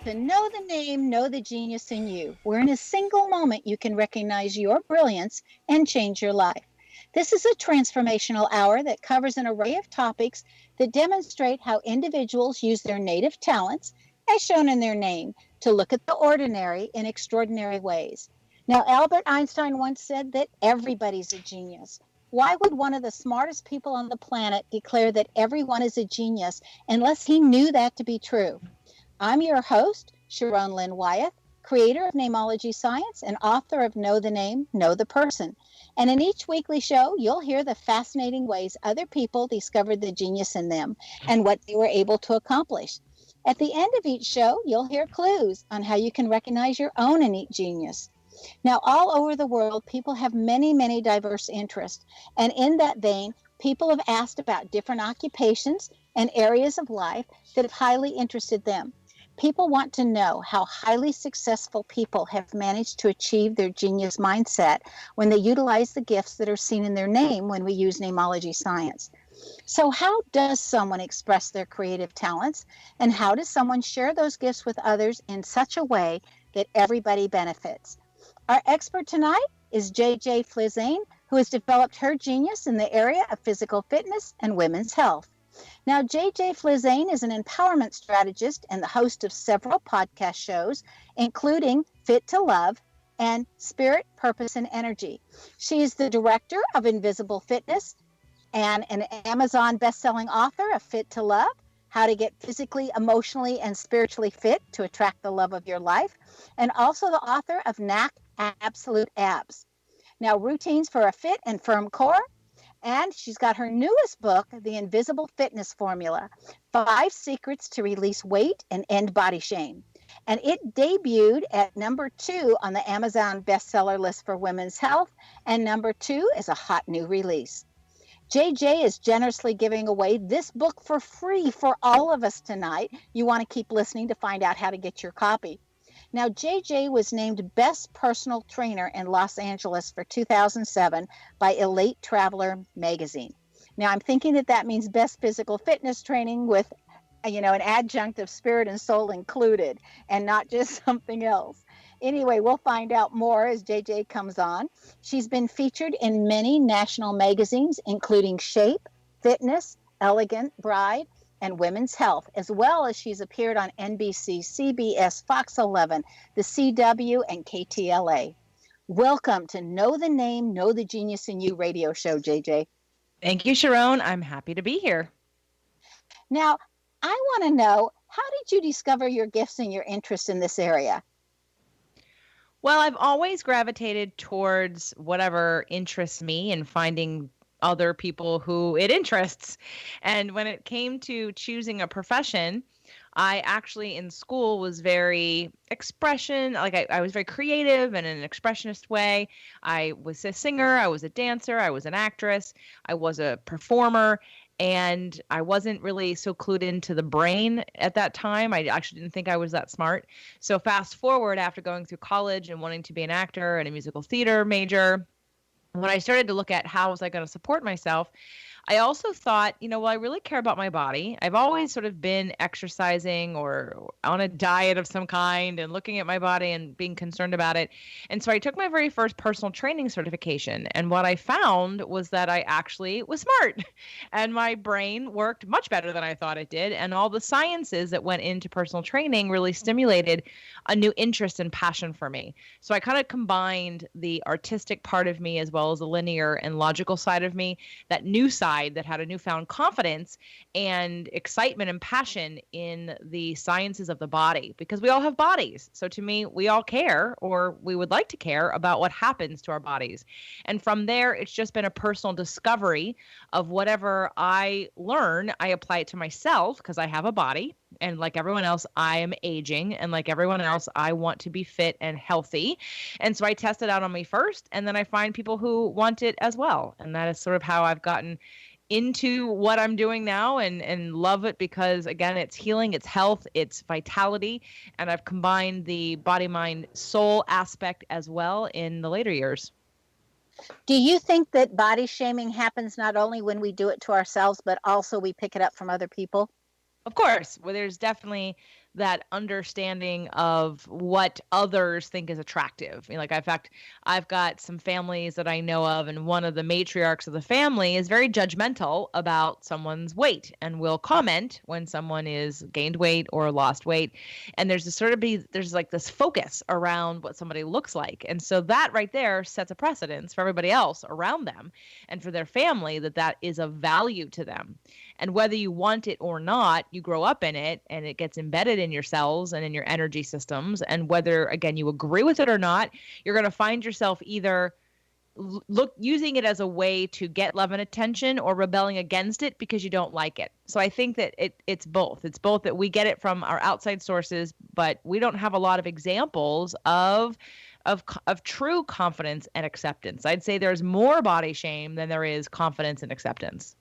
to Know the Name, Know the Genius in You, where in a single moment you can recognize your brilliance and change your life. This is a transformational hour that covers an array of topics that demonstrate how individuals use their native talents, as shown in their name, to look at the ordinary in extraordinary ways. Now, Albert Einstein once said that everybody's a genius. Why would one of the smartest people on the planet declare that everyone is a genius unless he knew that to be true? I'm your host, Sharon Lynn Wyeth, creator of Namology Science and author of Know the Name, Know the Person. And in each weekly show, you'll hear the fascinating ways other people discovered the genius in them and what they were able to accomplish. At the end of each show, you'll hear clues on how you can recognize your own innate genius. Now, all over the world, people have many, many diverse interests. And in that vein, people have asked about different occupations and areas of life that have highly interested them. People want to know how highly successful people have managed to achieve their genius mindset when they utilize the gifts that are seen in their name when we use namology science. So how does someone express their creative talents, and how does someone share those gifts with others in such a way that everybody benefits? Our expert tonight is JJ Flizane, who has developed her genius in the area of physical fitness and women's health. Now, JJ Flizane is an empowerment strategist and the host of several podcast shows, including Fit to Love and Spirit, Purpose, and Energy. She is the director of Invisible Fitness and an Amazon best-selling author of Fit to Love, How to Get Physically, Emotionally, and Spiritually Fit to Attract the Love of Your Life, and also the author of NAC Absolute Abs. Now, Routines for a Fit and Firm Core. And she's got her newest book, The Invisible Fitness Formula, 5 Secrets to Release Weight and End Body Shame. And it debuted at number 2 on the Amazon bestseller list for women's health, and number 2 is a hot new release. JJ is generously giving away this book for free for all of us tonight. You want to keep listening to find out how to get your copy. Now, JJ was named Best Personal Trainer in Los Angeles for 2007 by Elite Traveler magazine. Now, I'm thinking that means best physical fitness training with, an adjunct of spirit and soul included, and not just something else. Anyway, we'll find out more as JJ comes on. She's been featured in many national magazines, including Shape, Fitness, Elegant, Bride, and Women's Health, as well as she's appeared on NBC, CBS, Fox 11, the CW, and KTLA. Welcome to Know the Name, Know the Genius in You radio show, JJ. Thank you, Sharon. I'm happy to be here. Now, I want to know, how did you discover your gifts and your interest in this area? Well, I've always gravitated towards whatever interests me and finding other people who it interests. And when it came to choosing a profession, I actually in school was very I was very creative in an expressionist way. I was a singer, I was a dancer, I was an actress, I was a performer. And I wasn't really so clued into the brain at that time. I actually didn't think I was that smart. So fast forward after going through college and wanting to be an actor and a musical theater major, when I started to look at how was I going to support myself, I also thought, I really care about my body. I've always sort of been exercising or on a diet of some kind and looking at my body and being concerned about it. And so I took my very first personal training certification. And what I found was that I actually was smart and my brain worked much better than I thought it did. And all the sciences that went into personal training really stimulated a new interest and passion for me. So I kind of combined the artistic part of me as well as the linear and logical side of me, that new side that had a newfound confidence and excitement and passion in the sciences of the body, because we all have bodies. So to me, we all care, or we would like to care about what happens to our bodies. And from there, it's just been a personal discovery of whatever I learn, I apply it to myself because I have a body. And like everyone else, I am aging. And like everyone else, I want to be fit and healthy. And so I test it out on me first. And then I find people who want it as well. And that is sort of how I've gotten into what I'm doing now and love it because, again, it's healing, it's health, it's vitality. And I've combined the body, mind, soul aspect as well in the later years. Do you think that body shaming happens not only when we do it to ourselves, but also we pick it up from other people? Of course, well, there's definitely that understanding of what others think is attractive. You know, like, in fact, I've got some families that I know of, and one of the matriarchs of the family is very judgmental about someone's weight and will comment when someone is gained weight or lost weight. And there's there's like this focus around what somebody looks like. And so that right there sets a precedence for everybody else around them and for their family, that is of value to them. And whether you want it or not, you grow up in it and it gets embedded in your cells and in your energy systems. And whether, again, you agree with it or not, you're going to find yourself either using it as a way to get love and attention, or rebelling against it because you don't like it. So I think that it's both. It's both that we get it from our outside sources, but we don't have a lot of examples of true confidence and acceptance. I'd say there's more body shame than there is confidence and acceptance.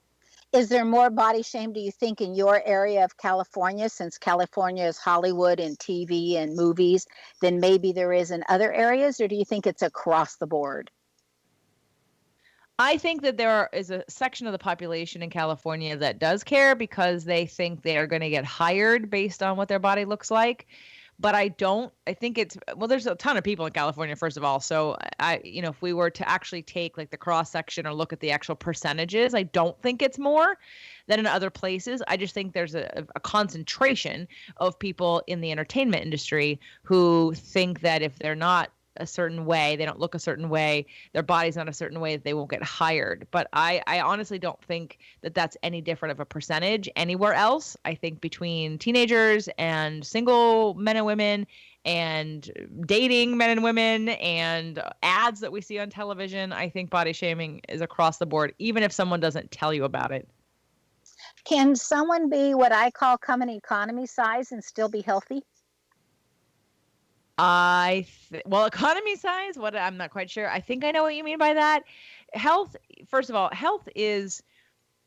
Is there more body shame, do you think, in your area of California, since California is Hollywood and TV and movies, than maybe there is in other areas? Or do you think it's across the board? I think that there is a section of the population in California that does care because they think they are going to get hired based on what their body looks like. But I think there's a ton of people in California, first of all. So if we were to actually take like the cross section or look at the actual percentages, I don't think it's more than in other places. I just think there's a concentration of people in the entertainment industry who think that if they're not a certain way, they don't look a certain way, their body's not a certain way, that they won't get hired. But I honestly don't think that that's any different of a percentage anywhere else. I think between teenagers and single men and women and dating men and women and ads that we see on television, I think body shaming is across the board, even if someone doesn't tell you about it. Can someone be what I call common economy size and still be healthy? Economy size, what, I'm not quite sure. I think I know what you mean by that. Health, first of all, health is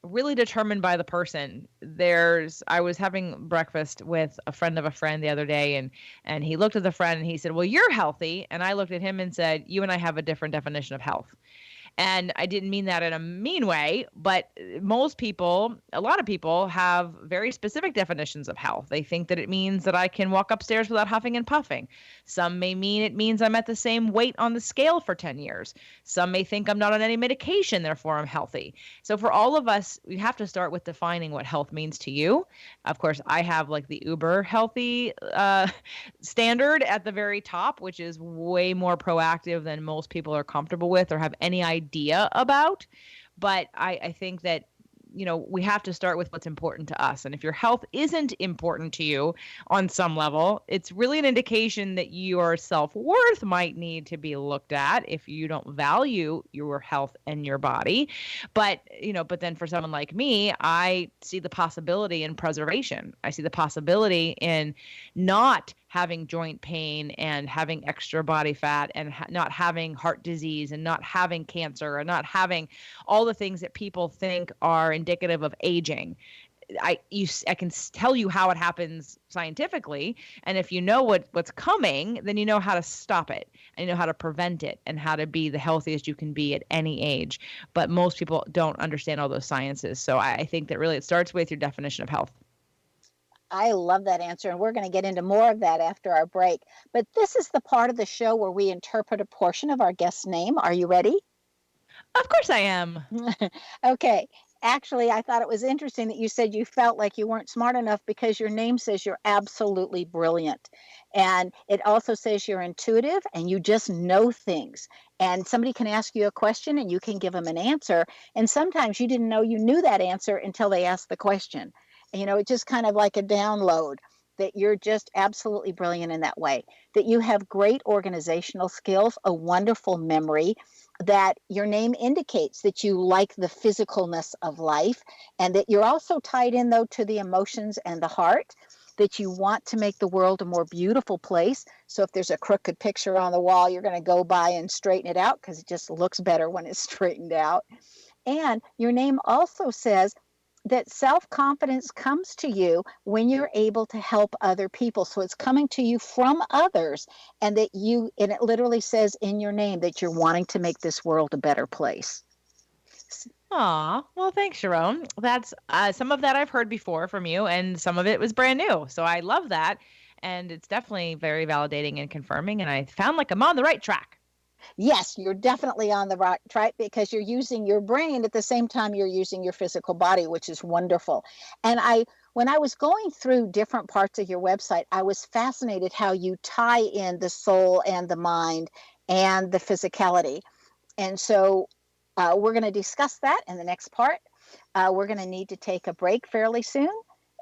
really determined by the person. I was having breakfast with a friend of a friend the other day, and he looked at the friend and he said, "Well, you're healthy." And I looked at him and said, "You and I have a different definition of health." And I didn't mean that in a mean way, but a lot of people have very specific definitions of health. They think that it means that I can walk upstairs without huffing and puffing. Some may mean it means I'm at the same weight on the scale for 10 years. Some may think I'm not on any medication, therefore I'm healthy. So for all of us, we have to start with defining what health means to you. Of course, I have like the uber healthy standard at the very top, which is way more proactive than most people are comfortable with or have any idea about. But I think that we have to start with what's important to us. And if your health isn't important to you on some level, it's really an indication that your self-worth might need to be looked at if you don't value your health and your body. But then for someone like me, I see the possibility in preservation. I see the possibility in not having joint pain and having extra body fat and not having heart disease and not having cancer and not having all the things that people think are indicative of aging. I can tell you how it happens scientifically, and if you know what's coming, then you know how to stop it and you know how to prevent it and how to be the healthiest you can be at any age. But most people don't understand all those sciences. So I think that really it starts with your definition of health. I love that answer, and we're going to get into more of that after our break. But this is the part of the show where we interpret a portion of our guest's name. Are you ready? Of course I am. Okay. Actually, I thought it was interesting that you said you felt like you weren't smart enough because your name says you're absolutely brilliant. And it also says you're intuitive and you just know things. And somebody can ask you a question and you can give them an answer. And sometimes you didn't know you knew that answer until they asked the question. It's just kind of like a download that you're just absolutely brilliant in that way, that you have great organizational skills, a wonderful memory, that your name indicates that you like the physicalness of life, and that you're also tied in, though, to the emotions and the heart, that you want to make the world a more beautiful place. So if there's a crooked picture on the wall, you're going to go by and straighten it out because it just looks better when it's straightened out. And your name also says that self-confidence comes to you when you're able to help other people. So it's coming to you from others, and and it literally says in your name that you're wanting to make this world a better place. Aw, well, thanks, Sharon. That's some of that I've heard before from you, and some of it was brand new. So I love that. And it's definitely very validating and confirming. And I found like I'm on the right track. Yes, you're definitely on the right track because you're using your brain at the same time you're using your physical body, which is wonderful. And when I was going through different parts of your website, I was fascinated how you tie in the soul and the mind and the physicality. And so we're going to discuss that in the next part. We're going to need to take a break fairly soon.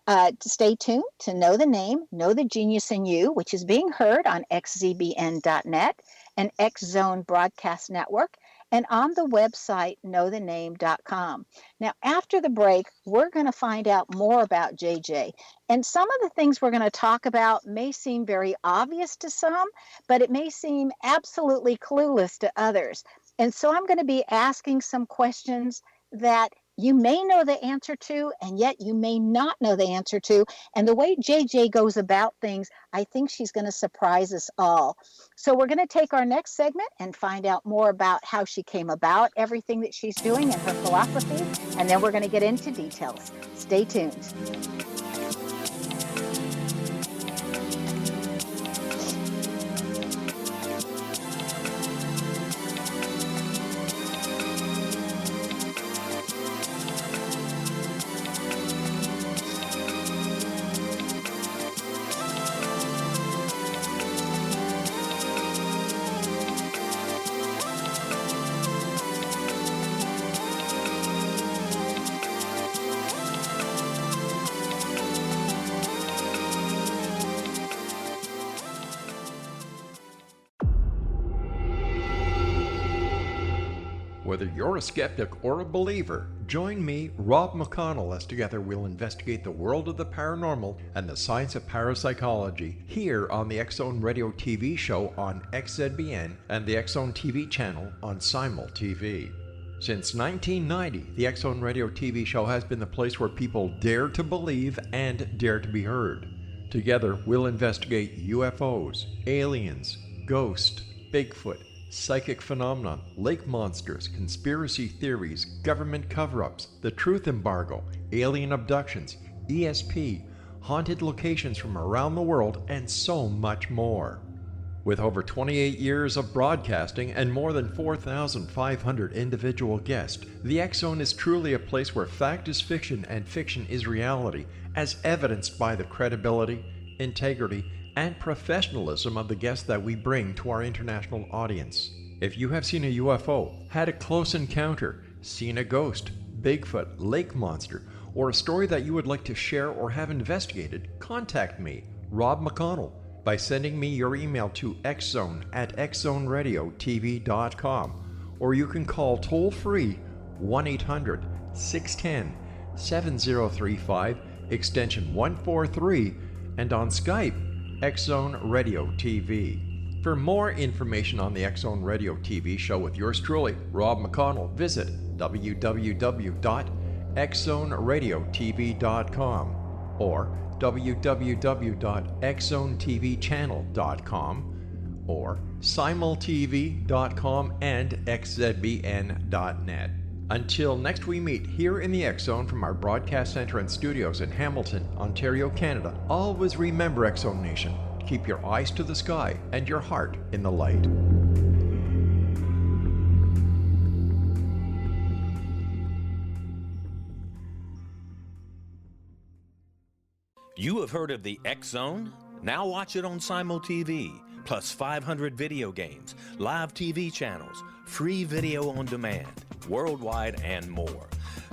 To stay tuned to Know the Name, Know the Genius in You, which is being heard on xzbn.net and X Zone Broadcast Network, and on the website knowthename.com. Now, after the break, we're going to find out more about JJ. And some of the things we're going to talk about may seem very obvious to some, but it may seem absolutely clueless to others. And so I'm going to be asking some questions that you may know the answer to, and yet you may not know the answer to. And the way JJ goes about things, I think she's going to surprise us all. So we're going to take our next segment and find out more about how she came about everything that she's doing and her philosophy. And then we're going to get into details. Stay tuned. Whether you're a skeptic or a believer, join me, Rob McConnell, as together we'll investigate the world of the paranormal and the science of parapsychology here on the X Zone Radio TV show on XZBN and the X Zone TV channel on Simul TV. Since 1990, the X Zone Radio TV show has been the place where people dare to believe and dare to be heard. Together, we'll investigate UFOs, aliens, ghosts, Bigfoot, psychic phenomenon, lake monsters, conspiracy theories, government cover-ups, the truth embargo, alien abductions, ESP, haunted locations from around the world, and so much more. With over 28 years of broadcasting and more than 4,500 individual guests, the X Zone is truly a place where fact is fiction and fiction is reality, as evidenced by the credibility, integrity, and professionalism of the guests that we bring to our international audience. If you have seen a UFO, had a close encounter, seen a ghost, Bigfoot, lake monster, or a story that you would like to share or have investigated, contact me, Rob McConnell, by sending me your email to xzone@xzoneradiotv.com, or you can call toll-free 1-800-610-7035, extension 143, and on Skype, X Zone Radio TV. For more information on the X Zone Radio TV show with yours truly, Rob McConnell, visit www.xzoneradiotv.com or www.xzonetvchannel.com or simultv.com and xzbn.net. Until next we meet here in the X Zone from our broadcast center and studios in Hamilton, Ontario, Canada, always remember, X Zone Nation, keep your eyes to the sky and your heart in the light. You have heard of the X Zone? Now watch it on Simul TV, plus 500 video games, live TV channels, free video on demand, worldwide, and more.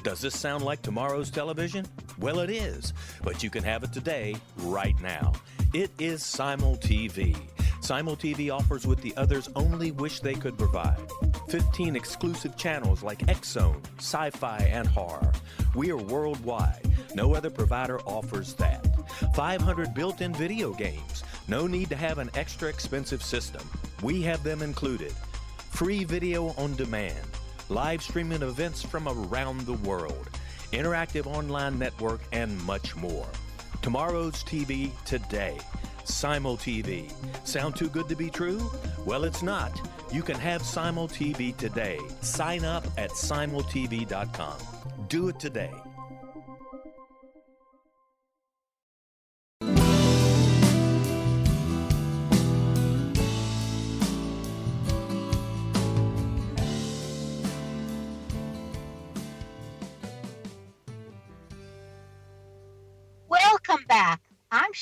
Does this sound like tomorrow's television? Well, it is, but you can have it today, right now. It is Simul TV. Simul TV offers what the others only wish they could provide. 15 exclusive channels like X Zone, sci-fi, and horror. We are worldwide. No other provider offers that. 500 built-in video games. No need to have an extra expensive system. We have them included. Free video on demand. Live streaming events from around the world. Interactive online network, and much more. Tomorrow's TV today. Simul TV. Sound too good to be true? Well, it's not. You can have Simul TV today. Sign up at simultv.com. Do it today.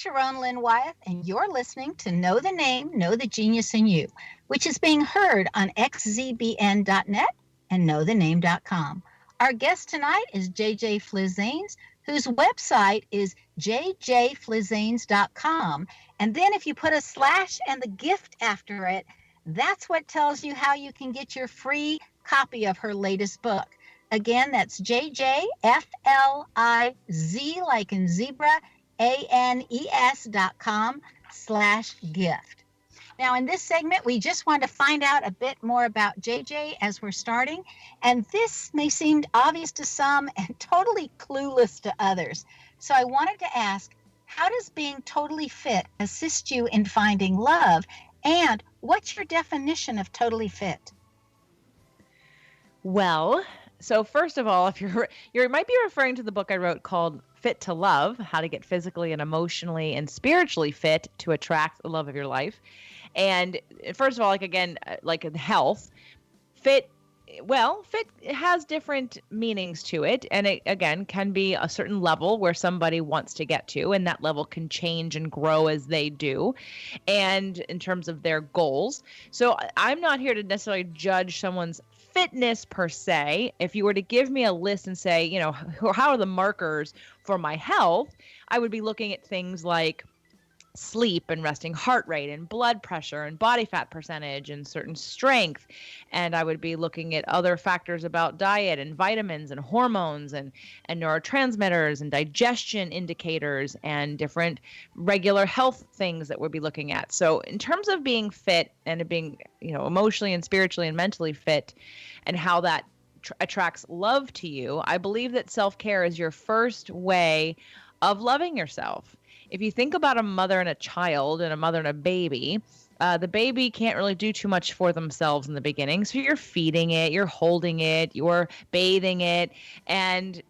Sharon Lynn Wyeth, and you're listening to Know the Name, Know the Genius in You, which is being heard on xzbn.net and knowthename.com. Our guest tonight is JJ Flizanes, whose website is jjflizanes.com. And then if you put a slash and the gift after it, that's what tells you how you can get your free copy of her latest book. Again, that's jjfliz, like in zebra, anes.com/gift. Now, in this segment, we just want to find out a bit more about JJ as we're starting. And this may seem obvious to some and totally clueless to others. So I wanted to ask, how does being totally fit assist you in finding love? And what's your definition of totally fit? Well, so first of all, if you might be referring to the book I wrote called Fit to Love, How to Get Physically and Emotionally and Spiritually Fit to Attract the Love of Your Life. And first of all, like in health, fit has different meanings to it. And it, again, can be a certain level where somebody wants to get to, and that level can change and grow as they do, and in terms of their goals. So I'm not here to necessarily judge someone's fitness per se. If you were to give me a list and say, how are the markers for my health, I would be looking at things like sleep and resting heart rate and blood pressure and body fat percentage and certain strength. And I would be looking at other factors about diet and vitamins and hormones and neurotransmitters and digestion indicators and different regular health things that we'll be looking at. So in terms of being fit and being, emotionally and spiritually and mentally fit and how that attracts love to you, I believe that self-care is your first way of loving yourself. If you think about a mother and a child and a mother and a baby, the baby can't really do too much for themselves in the beginning. So you're feeding it, you're holding it, you're bathing it, and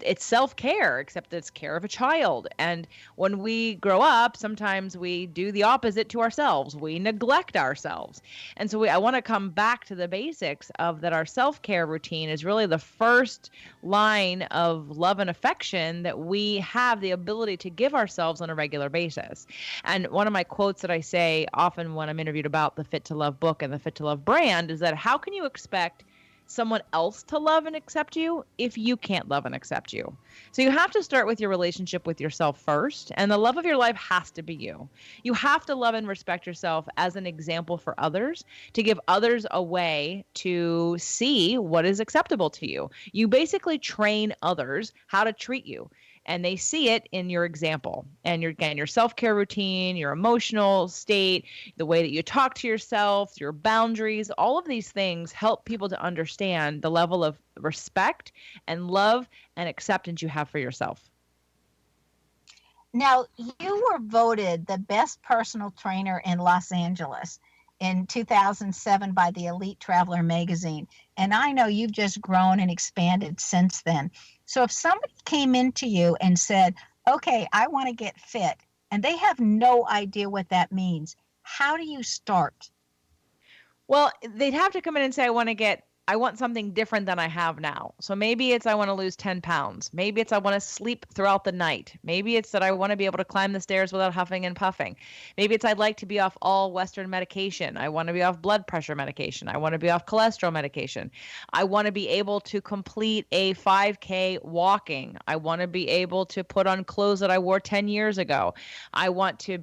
it's self-care, except it's care of a child. And when we grow up, sometimes we do the opposite to ourselves. We neglect ourselves. And so I want to come back to the basics of that. Our self-care routine is really the first line of love and affection that we have the ability to give ourselves on a regular basis. And one of my quotes that I say often when I'm interviewed about the Fit to Love book and the Fit to Love brand is that how can you expect someone else to love and accept you if you can't love and accept you? So you have to start with your relationship with yourself first, and the love of your life has to be you. You have to love and respect yourself as an example for others, to give others a way to see what is acceptable to you. You basically train others how to treat you, and they see it in your example and your self-care routine, your emotional state, the way that you talk to yourself, your boundaries. All of these things help people to understand the level of respect and love and acceptance you have for yourself. Now, you were voted the best personal trainer in Los Angeles in 2007 by the Elite Traveler magazine. And I know you've just grown and expanded since then. So if somebody came into you and said, okay, I want to get fit, and they have no idea what that means, how do you start? Well, they'd have to come in and say, I want something different than I have now. So maybe it's I want to lose 10 pounds. Maybe it's I want to sleep throughout the night. Maybe it's that I want to be able to climb the stairs without huffing and puffing. Maybe it's I'd like to be off all Western medication. I want to be off blood pressure medication. I want to be off cholesterol medication. I want to be able to complete a 5K walking. I want to be able to put on clothes that I wore 10 years ago. I want to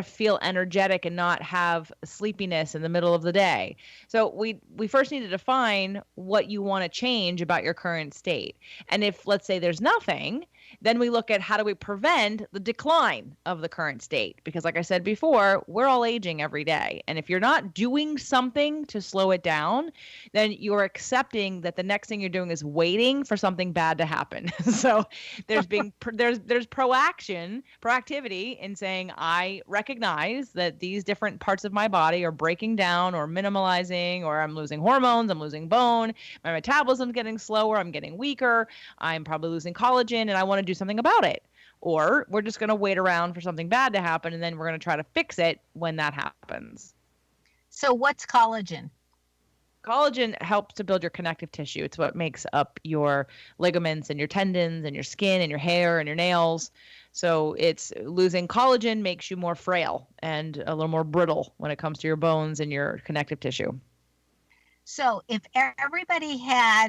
feel energetic and not have sleepiness in the middle of the day. So we first need to define what you want to change about your current state. And if, let's say, there's nothing, then we look at how do we prevent the decline of the current state? Because like I said before, we're all aging every day. And if you're not doing something to slow it down, then you're accepting that the next thing you're doing is waiting for something bad to happen. So there's proactivity in saying, I recognize that these different parts of my body are breaking down or minimalizing, or I'm losing hormones, I'm losing bone, my metabolism's getting slower, I'm getting weaker, I'm probably losing collagen, and I want to do something about it. Or we're just going to wait around for something bad to happen, and then we're going to try to fix it when that happens. So what's collagen? Collagen helps to build your connective tissue. It's what makes up your ligaments and your tendons and your skin and your hair and your nails. So it's losing collagen makes you more frail and a little more brittle when it comes to your bones and your connective tissue. So if everybody had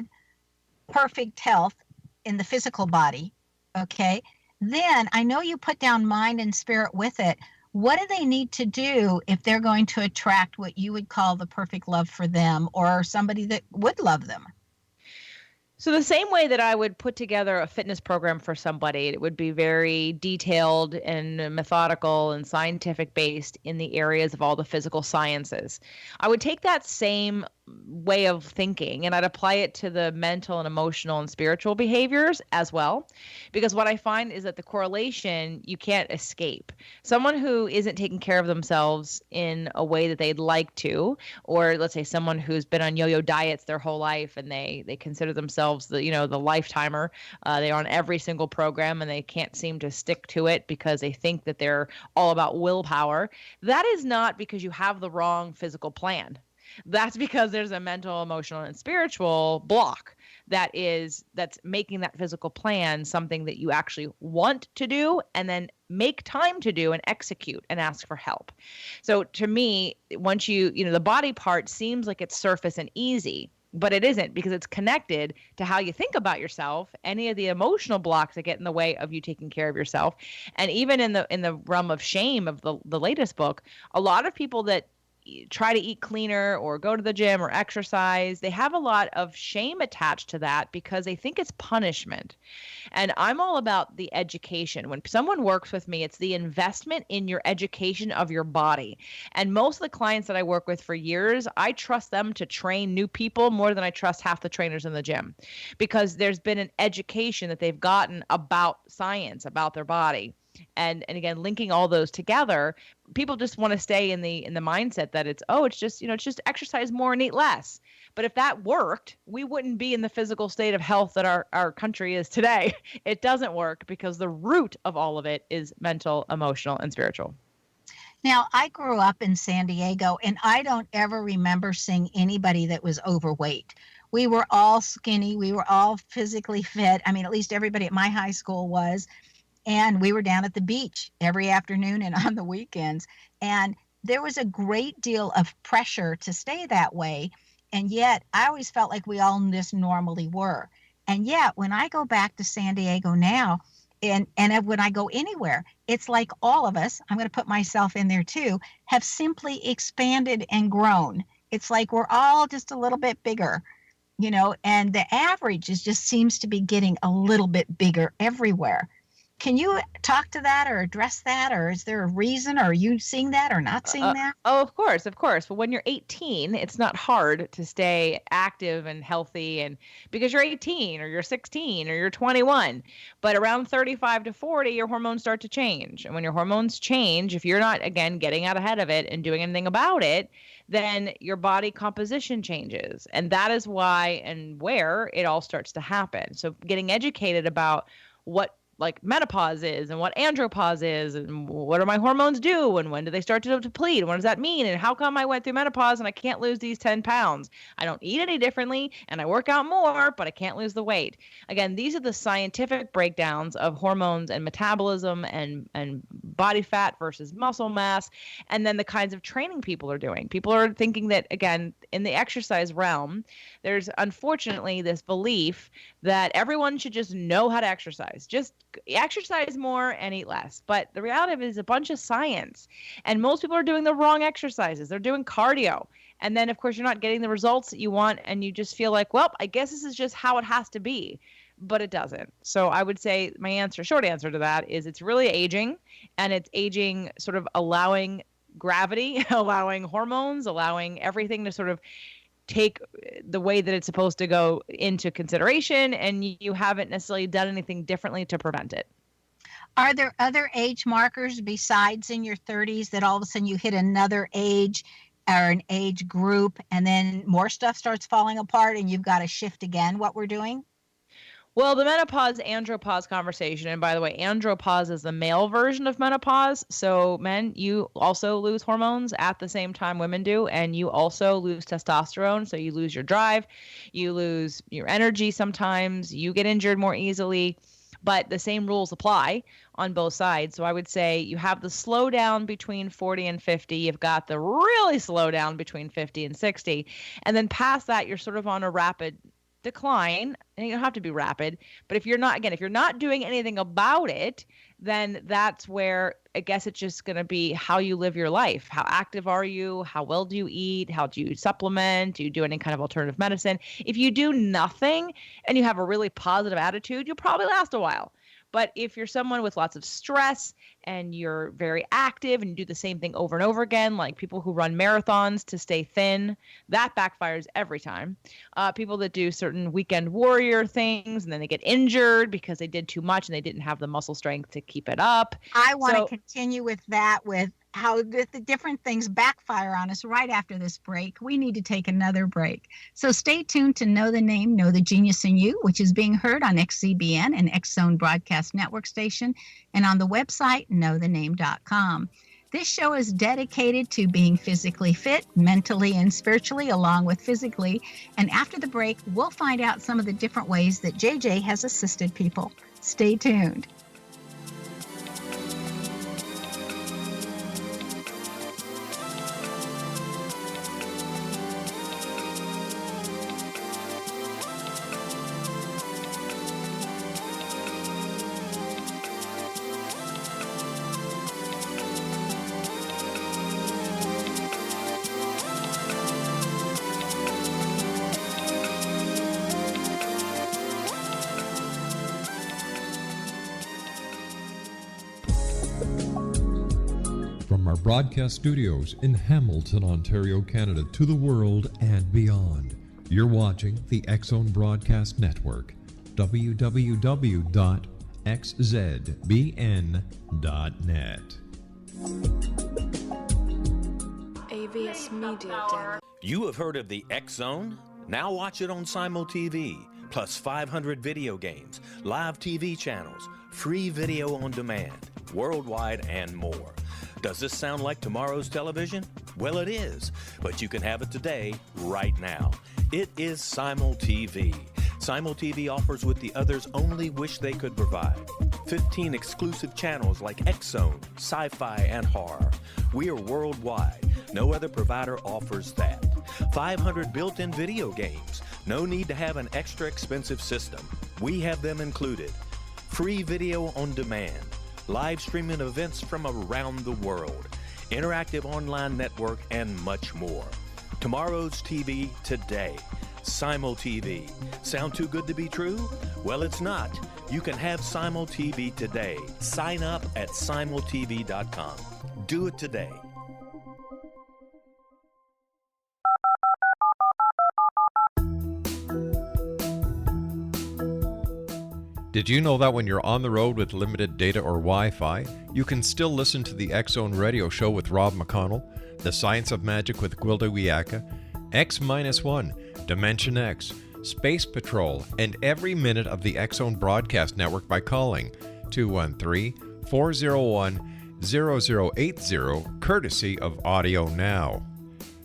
perfect health in the physical body, okay, then I know you put down mind and spirit with it. What do they need to do if they're going to attract what you would call the perfect love for them, or somebody that would love them? So the same way that I would put together a fitness program for somebody, it would be very detailed and methodical and scientific based in the areas of all the physical sciences. I would take that same way of thinking and I'd apply it to the mental and emotional and spiritual behaviors as well. Because what I find is that the correlation you can't escape. Someone who isn't taking care of themselves in a way that they'd like to, or let's say someone who's been on yo-yo diets their whole life and they consider themselves the lifetimer. They're on every single program and they can't seem to stick to it because they think that they're all about willpower. That is not because you have the wrong physical plan. That's because there's a mental, emotional, and spiritual block that's making that physical plan something that you actually want to do and then make time to do and execute and ask for help. So to me, once the body part seems like it's surface and easy, but it isn't, because it's connected to how you think about yourself, any of the emotional blocks that get in the way of you taking care of yourself. And even in the realm of shame of the latest book, a lot of people that try to eat cleaner or go to the gym or exercise, they have a lot of shame attached to that because they think it's punishment. And I'm all about the education. When someone works with me, it's the investment in your education of your body. And most of the clients that I work with for years, I trust them to train new people more than I trust half the trainers in the gym, because there's been an education that they've gotten about science, about their body. And again, linking all those together, people just want to stay in the mindset that it's just exercise more and eat less. But if that worked, we wouldn't be in the physical state of health that our country is today. It doesn't work because the root of all of it is mental, emotional, and spiritual. Now, I grew up in San Diego, and I don't ever remember seeing anybody that was overweight. We were all skinny. We were all physically fit. I mean, at least everybody at my high school was. And we were down at the beach every afternoon and on the weekends. And there was a great deal of pressure to stay that way. And yet I always felt like we all just normally were. And yet when I go back to San Diego now, and when I go anywhere, it's like all of us, I'm going to put myself in there too, have simply expanded and grown. It's like we're all just a little bit bigger, and the average just seems to be getting a little bit bigger everywhere. Can you talk to that or address that? Or is there a reason? Or are you seeing that or not seeing that? Oh, of course. But when you're 18, it's not hard to stay active and healthy, and because you're 18 or you're 16 or you're 21. But around 35 to 40, your hormones start to change. And when your hormones change, if you're not, again, getting out ahead of it and doing anything about it, then your body composition changes. And that is why and where it all starts to happen. So getting educated about what like menopause is and what andropause is and what do my hormones do and when do they start to deplete? What does that mean? And how come I went through menopause and I can't lose these 10 pounds? I don't eat any differently and I work out more, but I can't lose the weight. Again, these are the scientific breakdowns of hormones and metabolism and body fat versus muscle mass, and then the kinds of training people are doing. People are thinking that, again, in the exercise realm, there's unfortunately this belief that everyone should just know how to exercise. Just exercise more and eat less. But the reality of it is a bunch of science. And most people are doing the wrong exercises. They're doing cardio. And then, of course, you're not getting the results that you want. And you just feel like, well, I guess this is just how it has to be. But it doesn't. So I would say my short answer to that is it's really aging. And it's aging sort of allowing gravity, allowing hormones, allowing everything to sort of take the way that it's supposed to go into consideration, and you haven't necessarily done anything differently to prevent it. Are there other age markers besides in your 30s that all of a sudden you hit another age or an age group and then more stuff starts falling apart and you've got to shift again what we're doing? Well, the menopause andropause conversation, and by the way, andropause is the male version of menopause. So men, you also lose hormones at the same time women do, and you also lose testosterone. So you lose your drive, you lose your energy sometimes, you get injured more easily. but the same rules apply on both sides. So I would say you have the slowdown between 40 and 50. You've got the really slow down between 50 and 60. And then past that, you're sort of on a rapid decline. And you don't have to be rapid, but if you're not doing anything about it, then that's where I guess it's just going to be how you live your life. How active are you? How well do you eat? How do you supplement? Do you do any kind of alternative medicine? If you do nothing and you have a really positive attitude, you'll probably last a while. But if you're someone with lots of stress and you're very active and you do the same thing over and over again, like people who run marathons to stay thin, that backfires every time. People that do certain weekend warrior things and then they get injured because they did too much and they didn't have the muscle strength to keep it up. I want to continue with that, with how the different things backfire on us right after this break. We need to take another break. So stay tuned to Know the Name, Know the Genius in You, which is being heard on XCBN and X Zone Broadcast Network Station and on the website knowthename.com. This show is dedicated to being physically fit, mentally and spiritually, along with physically. And after the break, we'll find out some of the different ways that JJ has assisted people. Stay tuned. From our broadcast studios in Hamilton, Ontario, Canada, to the world and beyond, you're watching the X Zone Broadcast Network, www.xzbn.net. AVS Media Den. You have heard of the X Zone? Now watch it on Simul TV, plus 500 video games, live TV channels, free video on demand, worldwide, and more. Does this sound like tomorrow's television? Well, it is, but you can have it today, right now. It is Simul TV. Simul TV offers what the others only wish they could provide. 15 exclusive channels like X Zone, sci-fi, and horror. We are worldwide. No other provider offers that. 500 built-in video games. No need to have an extra expensive system. We have them included. Free video on demand. Live streaming events from around the world, interactive online network, and much more. Tomorrow's TV today. Simul TV. Sound too good to be true? Well, it's not. You can have Simul TV today. Sign up at simultv.com. Do it today. Did you know that when you're on the road with limited data or Wi-Fi, you can still listen to the X Zone Radio Show with Rob McConnell, The Science of Magic with Gwilda Wiyaka, X-1, Dimension X, Space Patrol, and every minute of the X Zone Broadcast Network by calling 213-401-0080, courtesy of Audio Now.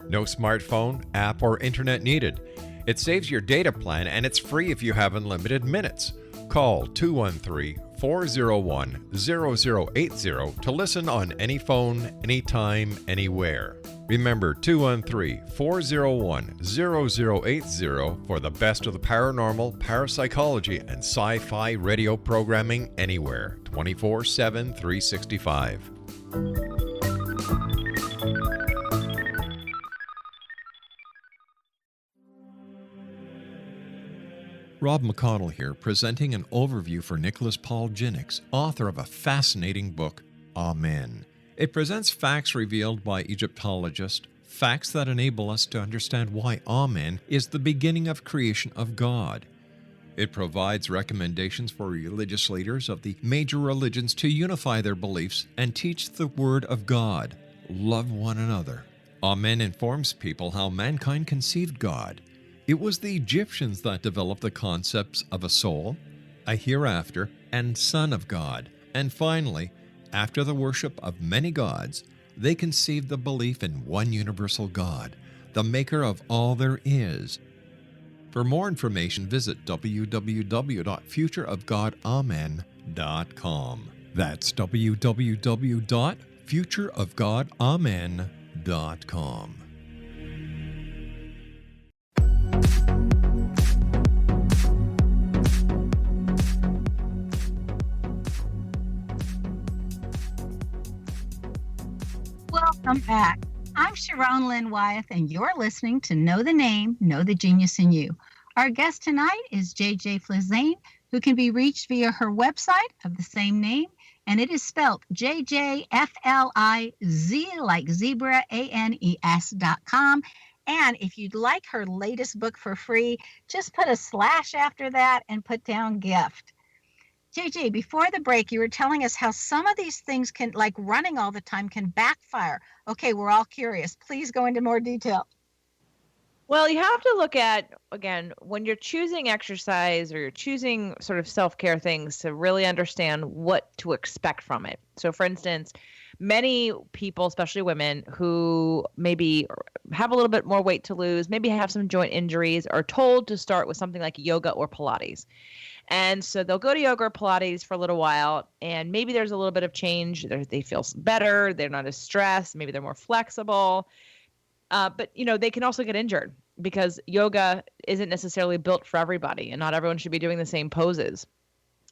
No smartphone, app, or internet needed. It saves your data plan and it's free if you have unlimited minutes. Call 213-401-0080 to listen on any phone, anytime, anywhere. Remember 213-401-0080 for the best of the paranormal, parapsychology, and sci-fi radio programming anywhere, 24/7, 365. Rob McConnell here, presenting an overview for Nicholas Paul Jennings, author of a fascinating book, Amen. It presents facts revealed by Egyptologists, facts that enable us to understand why Amen is the beginning of creation of God. It provides recommendations for religious leaders of the major religions to unify their beliefs and teach the Word of God. Love one another. Amen informs people how mankind conceived God. It was the Egyptians that developed the concepts of a soul, a hereafter, and Son of God. And finally, after the worship of many gods, they conceived the belief in one universal God, the maker of all there is. For more information, visit www.futureofgodamen.com. That's www.futureofgodamen.com. Welcome back. I'm Sharon Lynn Wyeth, and you're listening to Know the Name, Know the Genius in You. Our guest tonight is JJ Flizanes, who can be reached via her website of the same name, and it is spelled JJFLIZ like zebra, ANES.com. And if you'd like her latest book for free, just put a slash after that and put down gift. JJ, before the break, you were telling us how some of these things can, like running all the time, can backfire. Okay, we're all curious. Please go into more detail. Well, you have to look at, again, when you're choosing exercise or you're choosing sort of self-care things, to really understand what to expect from it. So, for instance, many people, especially women, who maybe have a little bit more weight to lose, maybe have some joint injuries, are told to start with something like yoga or Pilates. And so they'll go to yoga or Pilates for a little while, and maybe there's a little bit of change. They feel better. They're not as stressed. Maybe they're more flexible. But, they can also get injured because yoga isn't necessarily built for everybody, and not everyone should be doing the same poses.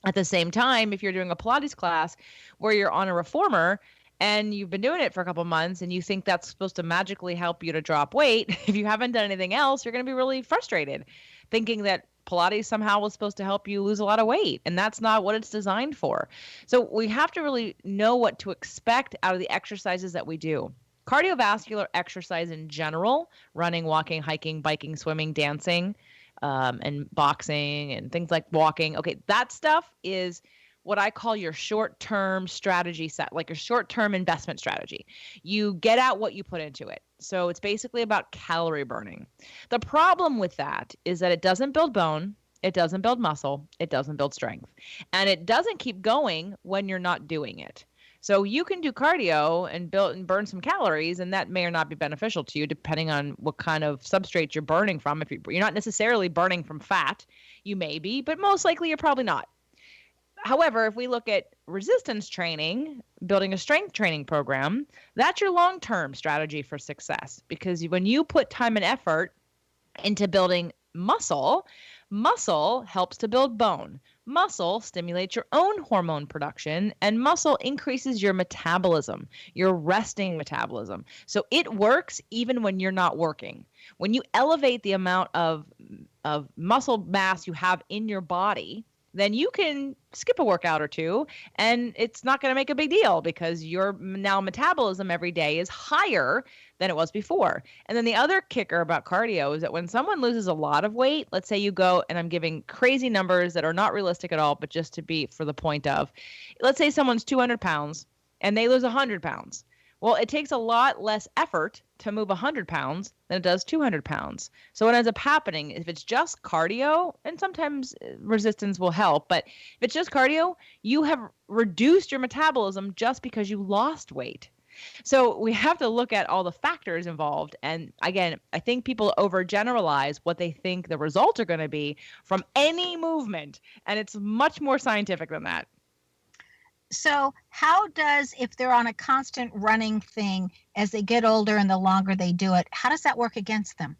At the same time, if you're doing a Pilates class where you're on a reformer and you've been doing it for a couple months and you think that's supposed to magically help you to drop weight, if you haven't done anything else, you're going to be really frustrated thinking that Pilates somehow was supposed to help you lose a lot of weight, and that's not what it's designed for. So we have to really know what to expect out of the exercises that we do. Cardiovascular exercise in general, running, walking, hiking, biking, swimming, dancing, and boxing and things like walking. Okay, that stuff is what I call your short-term strategy set, like your short-term investment strategy. You get out what you put into it. So it's basically about calorie burning. The problem with that is that it doesn't build bone, it doesn't build muscle, it doesn't build strength, and it doesn't keep going when you're not doing it. So you can do cardio and build and burn some calories, and that may or not be beneficial to you depending on what kind of substrate you're burning from. If you're not necessarily burning from fat, you may be, but most likely you're probably not. However, if we look at resistance training, building a strength training program, that's your long-term strategy for success, because when you put time and effort into building muscle, muscle helps to build bone. Muscle stimulates your own hormone production, and muscle increases your metabolism, your resting metabolism. So it works even when you're not working. When you elevate the amount of muscle mass you have in your body, then you can skip a workout or two, and it's not going to make a big deal because your now metabolism every day is higher than it was before. And then the other kicker about cardio is that when someone loses a lot of weight, let's say you go, and I'm giving crazy numbers that are not realistic at all, but just to be for the point of, let's say someone's 200 pounds and they lose 100 pounds. Well, it takes a lot less effort to move 100 pounds than it does 200 pounds. So what ends up happening, if it's just cardio, and sometimes resistance will help, but if it's just cardio, you have reduced your metabolism just because you lost weight. So we have to look at all the factors involved. And again, I think people overgeneralize what they think the results are going to be from any movement. And it's much more scientific than that. So how does, if they're on a constant running thing, as they get older and the longer they do it, how does that work against them?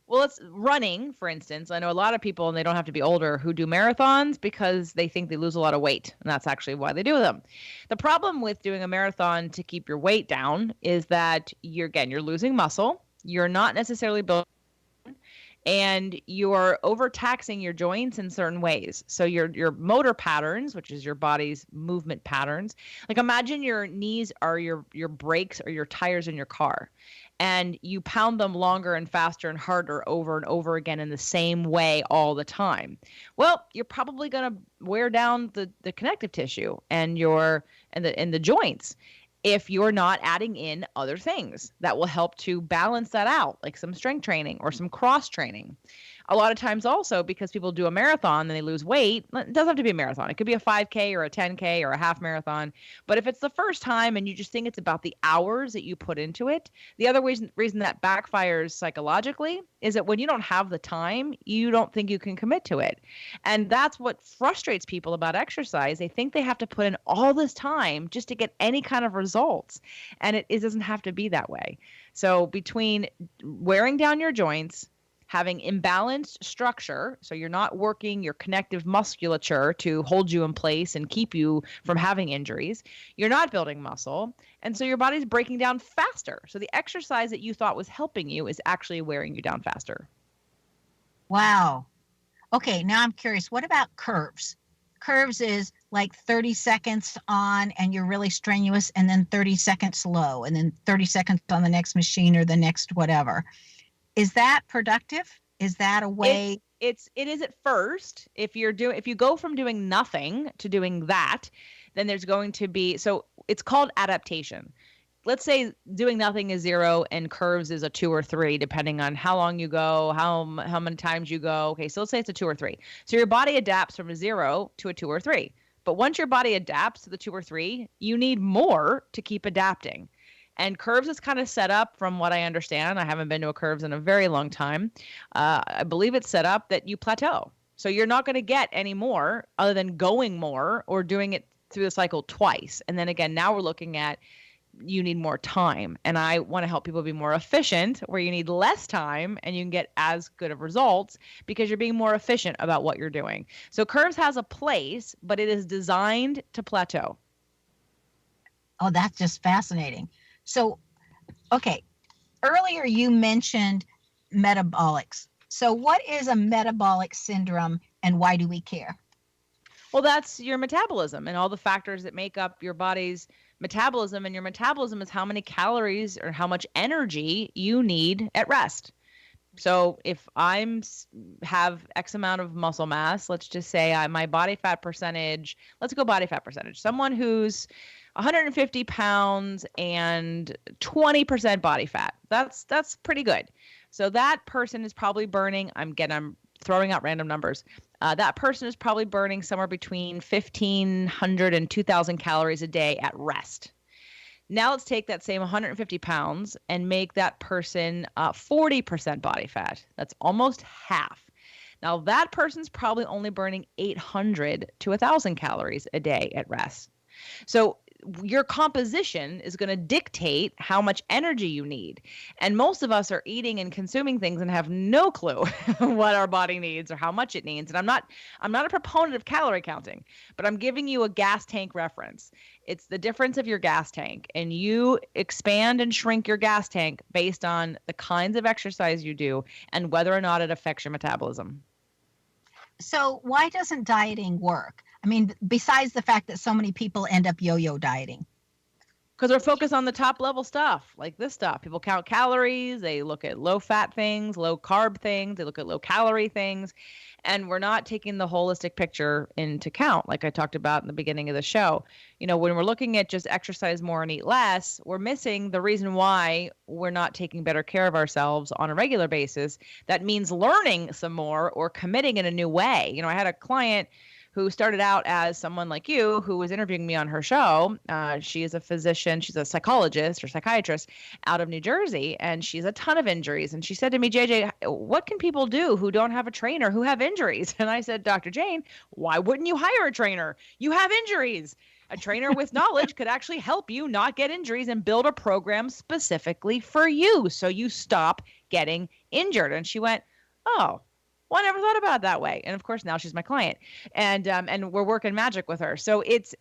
Well, it's running, for instance. I know a lot of people, and they don't have to be older, who do marathons because they think they lose a lot of weight. And that's actually why they do them. The problem with doing a marathon to keep your weight down is that you're losing muscle. You're not necessarily building, and you're overtaxing your joints in certain ways. So your motor patterns, which is your body's movement patterns, like imagine your knees are your brakes or your tires in your car, and you pound them longer and faster and harder over and over again in the same way all the time. Well, you're probably going to wear down the connective tissue and the joints. if you're not adding in other things that will help to balance that out, like some strength training or some cross training. A lot of times also because people do a marathon and they lose weight, it doesn't have to be a marathon. It could be a 5K or a 10K or a half marathon. But if it's the first time and you just think it's about the hours that you put into it, the other reason that backfires psychologically is that when you don't have the time, you don't think you can commit to it. And that's what frustrates people about exercise. They think they have to put in all this time just to get any kind of results. And it doesn't have to be that way. So between wearing down your joints, having imbalanced structure, so you're not working your connective musculature to hold you in place and keep you from having injuries, you're not building muscle, and so your body's breaking down faster. So the exercise that you thought was helping you is actually wearing you down faster. Wow. Okay, now I'm curious, what about curves? Curves is like 30 seconds on and you're really strenuous, and then 30 seconds low, and then 30 seconds on the next machine or the next whatever. Is that productive? Is that a way? It is at first. If you go from doing nothing to doing that, then there's going to be, so it's called adaptation. Let's say doing nothing is 0 and curves is a 2 or 3, depending on how long you go, how many times you go. Okay, so let's say it's a 2 or 3. So your body adapts from a 0 to a 2 or 3. But once your body adapts to the 2 or 3, you need more to keep adapting. And curves is kind of set up, from what I understand, I haven't been to a curves in a very long time. I believe it's set up that you plateau. So you're not going to get any more other than going more or doing it through the cycle twice. And then again, now we're looking at you need more time. And I want to help people be more efficient, where you need less time and you can get as good of results because you're being more efficient about what you're doing. So curves has a place, but it is designed to plateau. Oh, that's just fascinating. So, okay, earlier you mentioned metabolics. So what is a metabolic syndrome and why do we care? Well, that's your metabolism and all the factors that make up your body's metabolism. And your metabolism is how many calories or how much energy you need at rest. So if have X amount of muscle mass, let's just say my body fat percentage, let's go body fat percentage. Someone who's 150 pounds and 20% body fat. That's pretty good. So that person is probably burning, I'm throwing out random numbers. That person is probably burning somewhere between 1,500 and 2,000 calories a day at rest. Now let's take that same 150 pounds and make that person 40% body fat. That's almost half. Now that person's probably only burning 800 to 1,000 calories a day at rest. So your composition is going to dictate how much energy you need. And most of us are eating and consuming things and have no clue what our body needs or how much it needs. And I'm not a proponent of calorie counting, but I'm giving you a gas tank reference. It's the difference of your gas tank, and you expand and shrink your gas tank based on the kinds of exercise you do and whether or not it affects your metabolism. So why doesn't dieting work? I mean, besides the fact that so many people end up yo-yo dieting. Because we're focused on the top level stuff, like this stuff. People count calories. They look at low fat things, low carb things. They look at low calorie things. And we're not taking the holistic picture into account, like I talked about in the beginning of the show. You know, when we're looking at just exercise more and eat less, we're missing the reason why we're not taking better care of ourselves on a regular basis. That means learning some more or committing in a new way. You know, I had a client who started out as someone like you who was interviewing me on her show. She is a physician. She's a psychologist or psychiatrist out of New Jersey, and she's a ton of injuries. And she said to me, JJ, what can people do who don't have a trainer who have injuries? And I said, Dr. Jane, why wouldn't you hire a trainer? You have injuries. A trainer with knowledge could actually help you not get injuries and build a program specifically for you so you stop getting injured. And she went, oh, well, I never thought about it that way. And of course, now she's my client, and we're working magic with her. So it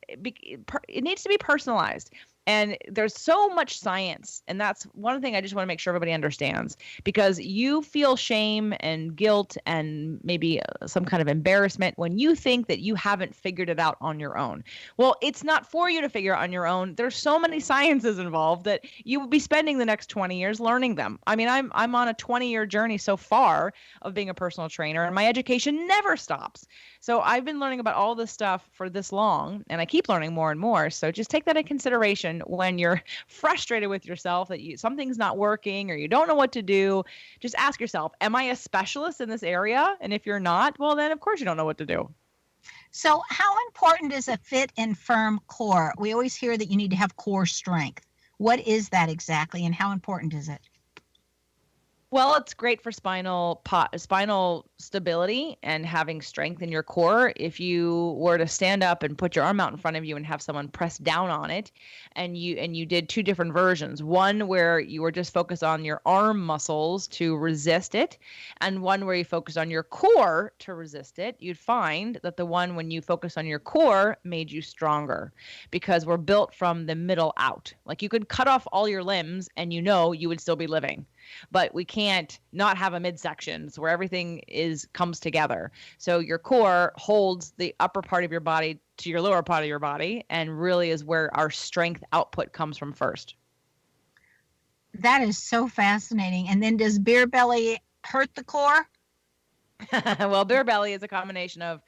needs to be personalized. And there's so much science. And that's one thing I just want to make sure everybody understands, because you feel shame and guilt and maybe some kind of embarrassment when you think that you haven't figured it out on your own. Well, it's not for you to figure out on your own. There's so many sciences involved that you would be spending the next 20 years learning them. I mean, I'm on a 20-year journey so far of being a personal trainer, and my education never stops. So I've been learning about all this stuff for this long, and I keep learning more and more. So just take that into consideration when you're frustrated with yourself that something's not working or you don't know what to do, just ask yourself, am I a specialist in this area? And if you're not, well, then of course you don't know what to do. So how important is a fit and firm core? We always hear that you need to have core strength. What is that exactly, and how important is it? Well, it's great for spinal stability and having strength in your core. If you were to stand up and put your arm out in front of you and have someone press down on it, and you did two different versions, one where you were just focused on your arm muscles to resist it, and one where you focused on your core to resist it, you'd find that the one when you focus on your core made you stronger, because we're built from the middle out. Like you could cut off all your limbs and you would still be living. But we can't not have a midsection where everything comes together. So your core holds the upper part of your body to your lower part of your body, and really is where our strength output comes from first. That is so fascinating. And then does beer belly hurt the core? Well, beer belly is a combination of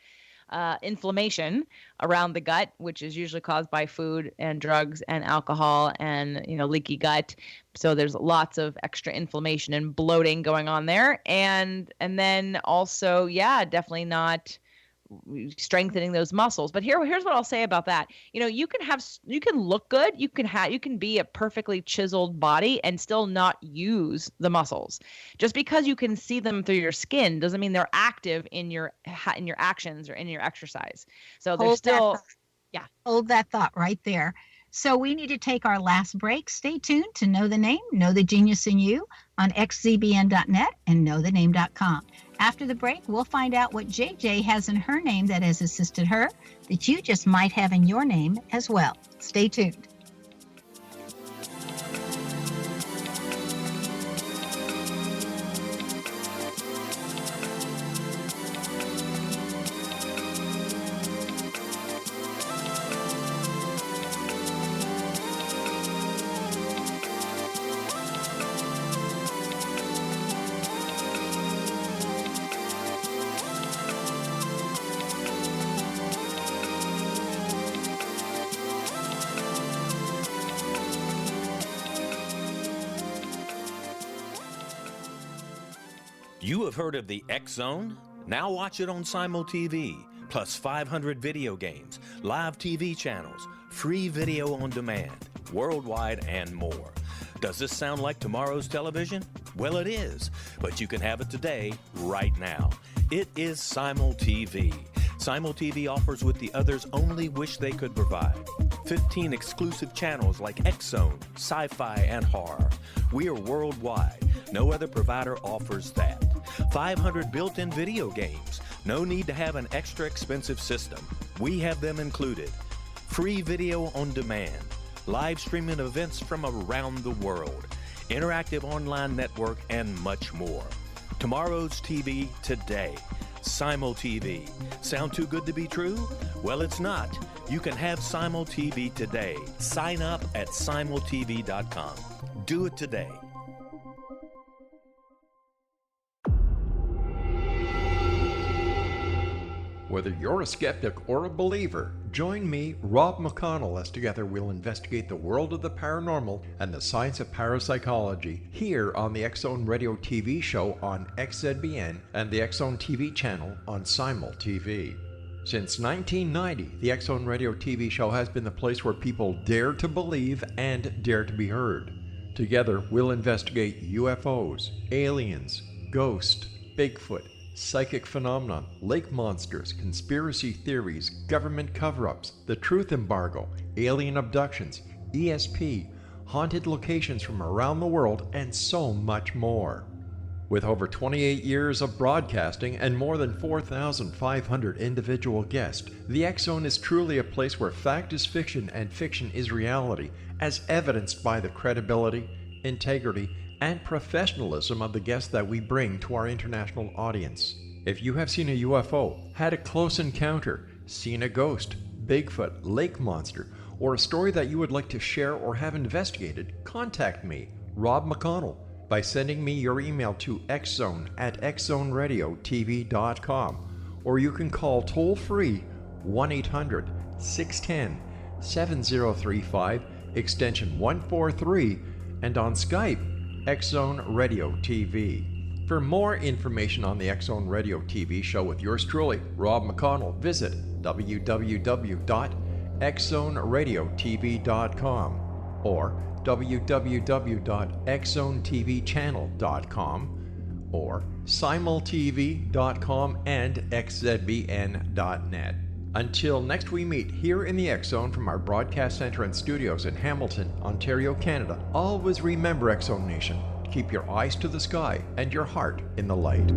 inflammation around the gut, which is usually caused by food and drugs and alcohol and leaky gut. So there's lots of extra inflammation and bloating going on there, and then also, definitely not strengthening those muscles. But here's what I'll say about that. You can look good, you can be a perfectly chiseled body and still not use the muscles. Just because you can see them through your skin doesn't mean they're active in your actions or in your exercise. So they're still Hold that thought right there. So we need to take our last break. Stay tuned to Know the Name, Know the Genius in You on xzbn.net and knowthename.com. After the break, we'll find out what JJ has in her name that has assisted her, that you just might have in your name as well. Stay tuned. You have heard of the X Zone? Now watch it on Simul TV, plus 500 video games, live TV channels, free video on demand, worldwide, and more. Does this sound like tomorrow's television? Well, it is, but you can have it today, right now. It is Simul TV. Simul TV offers what the others only wish they could provide. 15 exclusive channels like X Zone, sci-fi, and horror. We are worldwide. No other provider offers that. 500 built-in video games. No need to have an extra expensive system. We have them included. Free video on demand. Live streaming events from around the world. Interactive online network, and much more. Tomorrow's TV today. Simul TV. Sound too good to be true? Well, it's not. You can have Simul TV today. Sign up at simultv.com. Do it today. Whether you're a skeptic or a believer, join me, Rob McConnell, as together we'll investigate the world of the paranormal and the science of parapsychology here on the X Zone Radio TV show on XZBN and the X Zone TV channel on Simul TV. Since 1990, the X Zone Radio TV show has been the place where people dare to believe and dare to be heard. Together, we'll investigate UFOs, aliens, ghosts, Bigfoot, psychic phenomenon, lake monsters, conspiracy theories, government cover-ups, the truth embargo, alien abductions, ESP, haunted locations from around the world, and so much more. With over 28 years of broadcasting and more than 4,500 individual guests, the X Zone is truly a place where fact is fiction and fiction is reality, as evidenced by the credibility, integrity, and professionalism of the guests that we bring to our international audience. If you have seen a UFO, had a close encounter, seen a ghost, Bigfoot, lake monster, or a story that you would like to share or have investigated, contact me, Rob McConnell, by sending me your email to xzone@xzoneradiotv.com, or you can call toll-free 1-800-610-7035 extension 143, and on Skype, X-Zone Radio TV. For more information on the X-Zone Radio TV show with yours truly, Rob McConnell, visit www.xzoneradiotv.com or www.xzonetvchannel.com or simultv.com and xzbn.net. Until next we meet here in the X-Zone from our broadcast center and studios in Hamilton, Ontario, Canada, always remember, X-Zone Nation, keep your eyes to the sky and your heart in the light.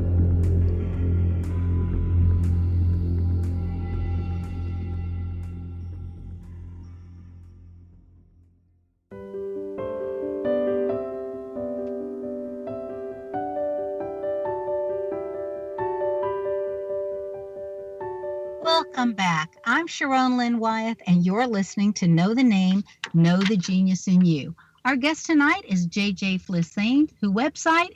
Welcome back. I'm Sharon Lynn Wyeth, and you're listening to Know the Name, Know the Genius in You. Our guest tonight is JJ Flizanes, whose website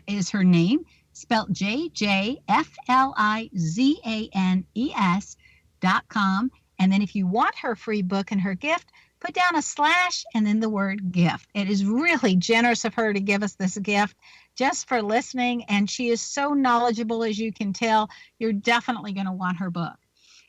is her name, spelled JJFlizanes.com. And then if you want her free book and her gift, put down a slash and then the word gift. It is really generous of her to give us this gift just for listening, and she is so knowledgeable, as you can tell. You're definitely going to want her book.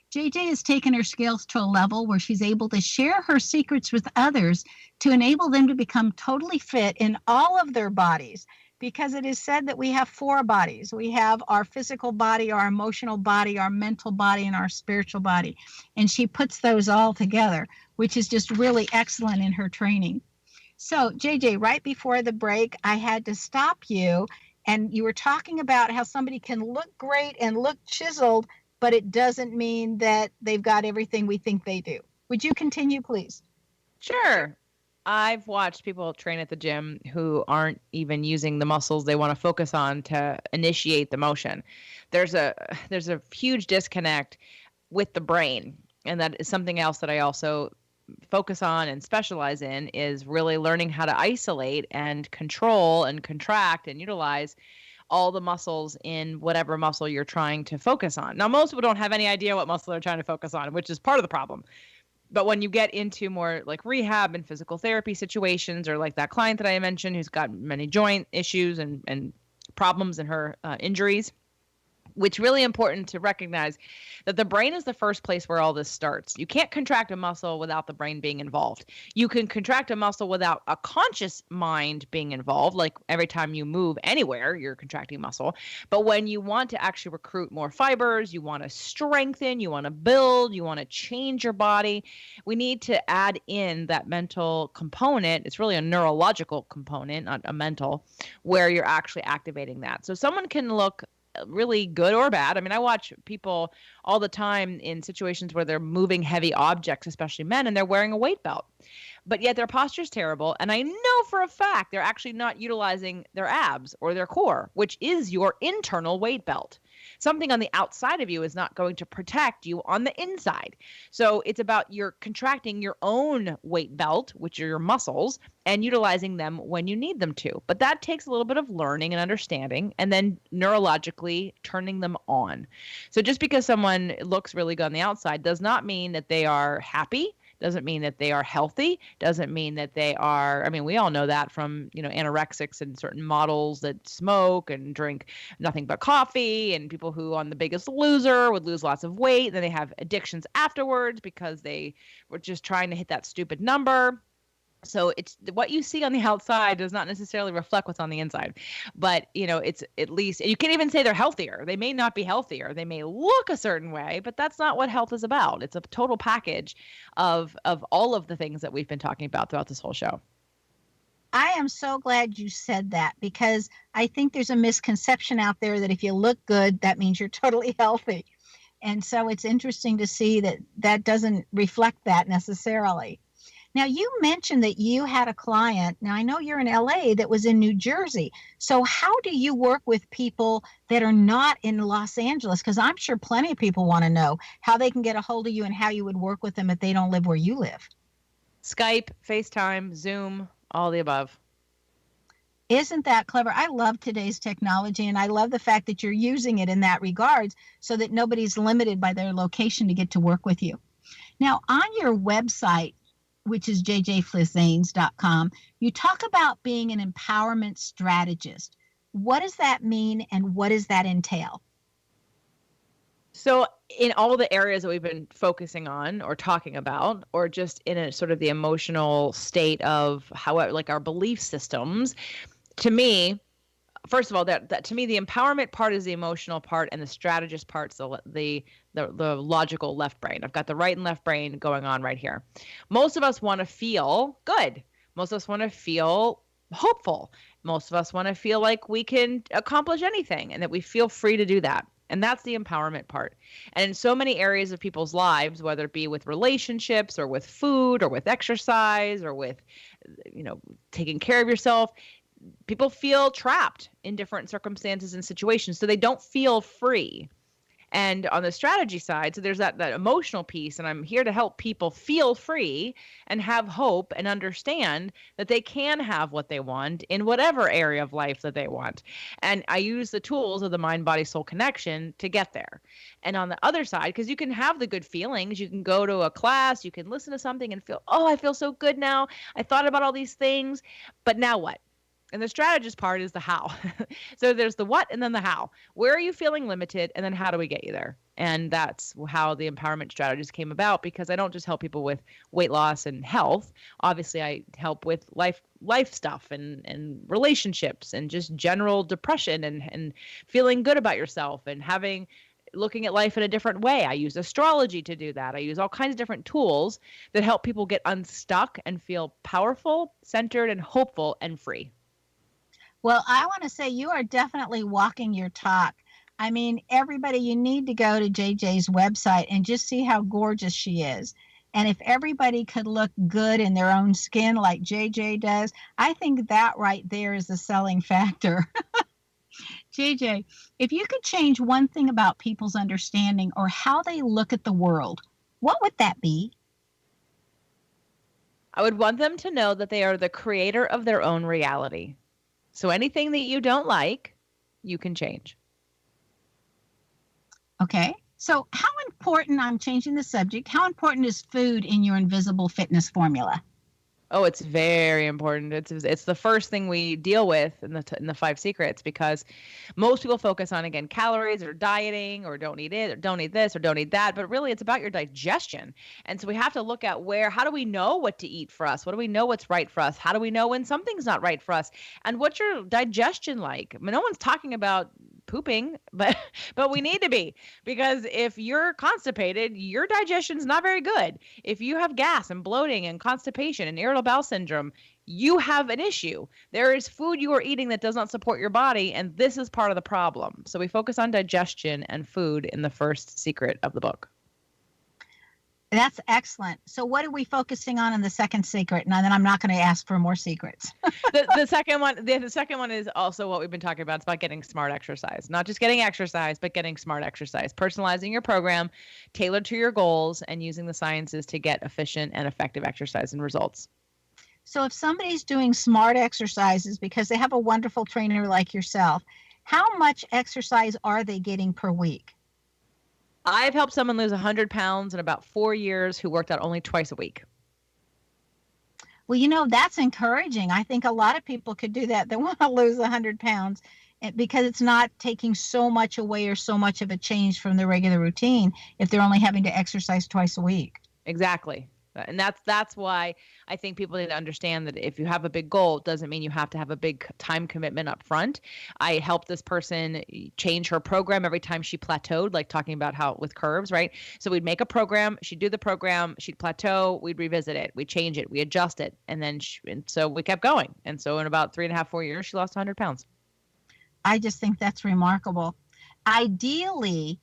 JJ has taken her skills to a level where she's able to share her secrets with others to enable them to become totally fit in all of their bodies, because it is said that we have 4 bodies. We have our physical body, our emotional body, our mental body, and our spiritual body. And she puts those all together, which is just really excellent in her training. So, JJ, right before the break, I had to stop you, and you were talking about how somebody can look great and look chiseled, but it doesn't mean that they've got everything we think they do. Would you continue, please? Sure. I've watched people train at the gym who aren't even using the muscles they want to focus on to initiate the motion. There's a huge disconnect with the brain, and that is something else that I also focus on and specialize in, is really learning how to isolate and control and contract and utilize all the muscles in whatever muscle you're trying to focus on. Now, most people don't have any idea what muscle they're trying to focus on, which is part of the problem. But when you get into more like rehab and physical therapy situations, or like that client that I mentioned who's got many joint issues and problems in her injuries, which really important to recognize that the brain is the first place where all this starts. You can't contract a muscle without the brain being involved. You can contract a muscle without a conscious mind being involved. Like every time you move anywhere, you're contracting muscle. But when you want to actually recruit more fibers, you want to strengthen, you want to build, you want to change your body, we need to add in that mental component. It's really a neurological component, not a mental, where you're actually activating that. So someone can look really good or bad. I mean, I watch people all the time in situations where they're moving heavy objects, especially men, and they're wearing a weight belt, but yet their posture is terrible. And I know for a fact they're actually not utilizing their abs or their core, which is your internal weight belt. Something on the outside of you is not going to protect you on the inside. So it's about you're contracting your own weight belt, which are your muscles, and utilizing them when you need them to. But that takes a little bit of learning and understanding, and then neurologically turning them on. So just because someone looks really good on the outside does not mean that they are happy, doesn't mean that they are healthy, doesn't mean that they are, I mean, we all know that from, anorexics and certain models that smoke and drink nothing but coffee, and people who on The Biggest Loser would lose lots of weight. Then they have addictions afterwards because they were just trying to hit that stupid number. So it's what you see on the outside does not necessarily reflect what's on the inside, but it's at least, you can't even say they're healthier. They may not be healthier. They may look a certain way, but that's not what health is about. It's a total package of all of the things that we've been talking about throughout this whole show. I am so glad you said that, because I think there's a misconception out there that if you look good, that means you're totally healthy. And so it's interesting to see that that doesn't reflect that necessarily. Now, you mentioned that you had a client. Now, I know you're in LA that was in New Jersey. So how do you work with people that are not in Los Angeles? Because I'm sure plenty of people want to know how they can get a hold of you and how you would work with them if they don't live where you live. Skype, FaceTime, Zoom, all the above. Isn't that clever? I love today's technology, and I love the fact that you're using it in that regards so that nobody's limited by their location to get to work with you. Now, on your website, which is jjflizanes.com, you talk about being an empowerment strategist. What does that mean and what does that entail? So in all the areas that we've been focusing on or talking about, or just in a sort of the emotional state of how, like our belief systems, to me, first of all, that to me, the empowerment part is the emotional part, and the strategist part's the logical left brain. I've got the right and left brain going on right here. Most of us want to feel good. Most of us want to feel hopeful. Most of us want to feel like we can accomplish anything and that we feel free to do that. And that's the empowerment part. And in so many areas of people's lives, whether it be with relationships or with food or with exercise or with, taking care of yourself, people feel trapped in different circumstances and situations. So they don't feel free. And on the strategy side, so there's that emotional piece, and I'm here to help people feel free and have hope and understand that they can have what they want in whatever area of life that they want. And I use the tools of the mind, body, soul connection to get there. And on the other side, because you can have the good feelings, you can go to a class, you can listen to something and feel, oh, I feel so good now. I thought about all these things, but now what? And the strategist part is the how. So there's the what and then the how. Where are you feeling limited? And then how do we get you there? And that's how the empowerment strategist came about, because I don't just help people with weight loss and health. Obviously, I help with life stuff and relationships and just general depression and feeling good about yourself and looking at life in a different way. I use astrology to do that. I use all kinds of different tools that help people get unstuck and feel powerful, centered, and hopeful and free. Well, I want to say you are definitely walking your talk. I mean, everybody, you need to go to JJ's website and just see how gorgeous she is. And if everybody could look good in their own skin like JJ does, I think that right there is the selling factor. JJ, if you could change one thing about people's understanding or how they look at the world, what would that be? I would want them to know that they are the creator of their own reality. So anything that you don't like, you can change. Okay. So how important, I'm changing the subject, how important is food in your invisible fitness formula? Oh, it's very important. It's the first thing we deal with in the 5 secrets, because most people focus on, again, calories or dieting or don't eat it or don't eat this or don't eat that. But really, it's about your digestion. And so we have to look at how do we know what to eat for us? What do we know what's right for us? How do we know when something's not right for us? And what's your digestion like? I mean, no one's talking about pooping, but we need to be, because if you're constipated, your digestion's not very good. If you have gas and bloating and constipation and irritable bowel syndrome, you have an issue. There is food you are eating that does not support your body, and this is part of the problem. So we focus on digestion and food in the first secret of the book. That's excellent. So what are we focusing on in the second secret? And then I'm not going to ask for more secrets. The second one is also what we've been talking about. It's about getting smart exercise, not just getting exercise, but getting smart exercise, personalizing your program, tailored to your goals, and using the sciences to get efficient and effective exercise and results. So if somebody's doing smart exercises because they have a wonderful trainer like yourself, how much exercise are they getting per week? I've helped someone lose 100 pounds in about 4 years who worked out only twice a week. Well, that's encouraging. I think a lot of people could do that. They want to lose 100 pounds because it's not taking so much away or so much of a change from the regular routine if they're only having to exercise twice a week. Exactly. And that's why I think people need to understand that if you have a big goal, it doesn't mean you have to have a big time commitment up front. I helped this person change her program every time she plateaued, like talking about how with curves, right? So we'd make a program, she'd do the program, she'd plateau, we'd revisit it, we'd change it, we adjust it. And then so we kept going. And so in about 3.5, 4 years, she lost 100 pounds. I just think that's remarkable. Ideally,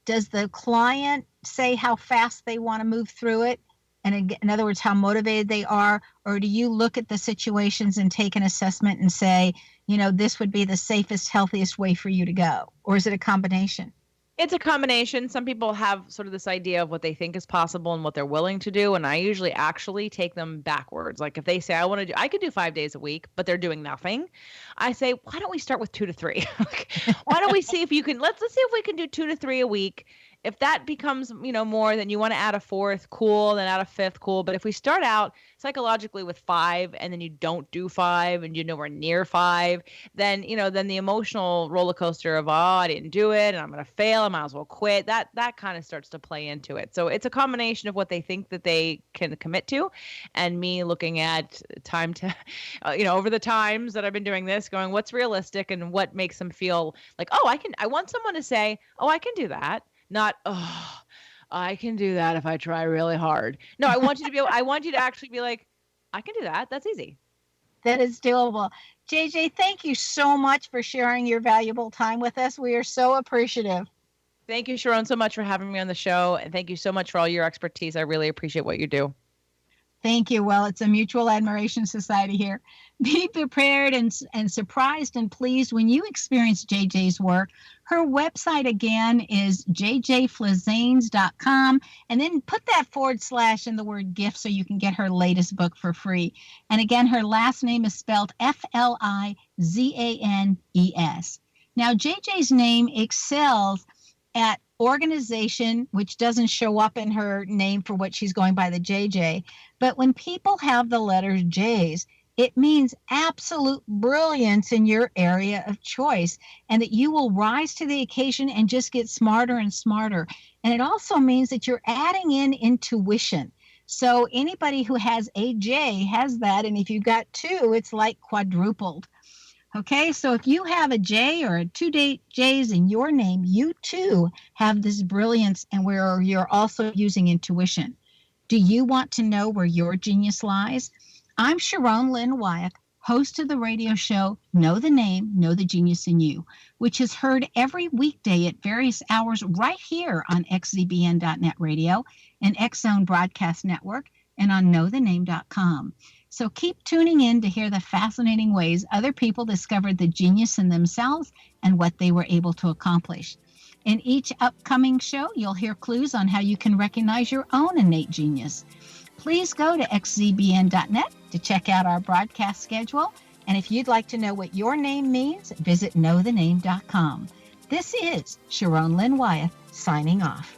does the client say how fast they want to move through it? And in other words, how motivated they are? Or do you look at the situations and take an assessment and say, this would be the safest, healthiest way for you to go? Or is it a combination? It's a combination. Some people have sort of this idea of what they think is possible and what they're willing to do. And I usually actually take them backwards. Like if they say, I could do 5 days a week, but they're doing nothing. I say, why don't we start with 2 to 3? Why don't we see if you can, let's see if we can do 2 to 3 a week. if that becomes, more, then you want to add a fourth, cool, then add a fifth, cool. But if we start out psychologically with 5 and then you don't do 5 and you're nowhere near 5, then, then the emotional roller coaster of, I didn't do it and I'm going to fail, I might as well quit. That kind of starts to play into it. So it's a combination of what they think that they can commit to, and me looking at time to, over the times that I've been doing this, going, what's realistic and what makes them feel like, I want someone to say, I can do that. Not, I can do that if I try really hard. No, I want you to actually be like, I can do that. That's easy. That is doable. JJ, thank you so much for sharing your valuable time with us. We are so appreciative. Thank you, Sharon, so much for having me on the show. And thank you so much for all your expertise. I really appreciate what you do. Thank you. Well, it's a mutual admiration society here. Be prepared and surprised and pleased when you experience JJ's work. Her website, again, is jjflizanes.com. And then put that / in the word gift so you can get her latest book for free. And again, her last name is spelled Flizanes. Now, JJ's name excels at organization, which doesn't show up in her name for what she's going by the JJ. But when people have the letters J's, it means absolute brilliance in your area of choice, and that you will rise to the occasion and just get smarter and smarter. And it also means that you're adding in intuition. So anybody who has a J has that. And if you've got 2, it's like quadrupled. Okay, so if you have a J or 2 J's in your name, you too have this brilliance, and where you're also using intuition. Do you want to know where your genius lies? I'm Sharon Lynn Wyeth, host of the radio show Know the Name, Know the Genius in You, which is heard every weekday at various hours right here on xzbn.net radio and X Zone Broadcast Network and on knowthename.com. So keep tuning in to hear the fascinating ways other people discovered the genius in themselves and what they were able to accomplish. In each upcoming show, you'll hear clues on how you can recognize your own innate genius. Please go to xzbn.net to check out our broadcast schedule. And if you'd like to know what your name means, visit knowthename.com. This is Sharon Lynn Wyeth signing off.